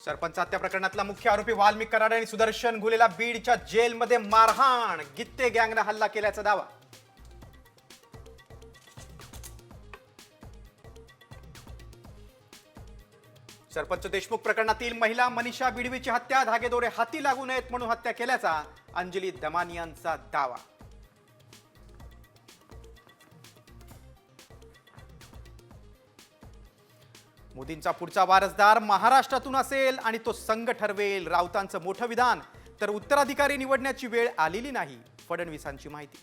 सरपंच हत्या प्रकरणातला मुख्य आरोपी वाल्मिक कराड आणि सुदर्शन घुलेला बीडच्या जेलमध्ये मारहाण, गित्ते गँगने हल्ला केल्याचा दावा. सरपंच देशमुख प्रकरणातील महिला मनीषा बिडवीची हत्या धागेदोरे हाती लागू नयेत म्हणून हत्या केल्याचा अंजली दमानियांचा दावा. मोदींचा पुढचा वारसदार महाराष्ट्रातून असेल आणि तो संघ ठरवेल. राऊतांचं मोठं विधान. तर उत्तराधिकारी निवडण्याची वेळ आलेली नाही, फडणवीसांची माहिती.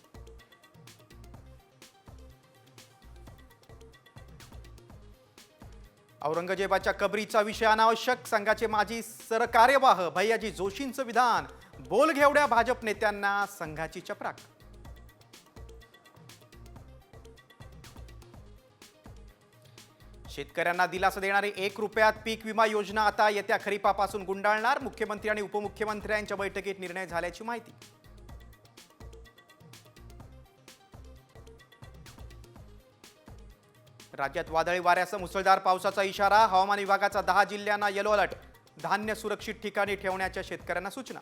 औरंगजेबाच्या कबरीचा विषय अनावश्यक. संघाचे माजी सरकार्यवाह भैयाजी जोशींचं विधान. बोलघेवड्या भाजप नेत्यांना संघाची चपराक. शेतकऱ्यांना दिलासा देणारी 1 रुपयात पीक विमा योजना आता येत्या खरीपापासून गुंडाळणार. मुख्यमंत्री आणि उपमुख्यमंत्र्यांच्या बैठकीत निर्णय झाल्याची माहिती. राज्यात वादळी वाऱ्यासह मुसळधार पावसाचा इशारा. हवामान विभागाचा 10 जिल्ह्यांना येलो अलर्ट. धान्य सुरक्षित ठिकाणी ठेवण्याच्या शेतकऱ्यांना सूचना.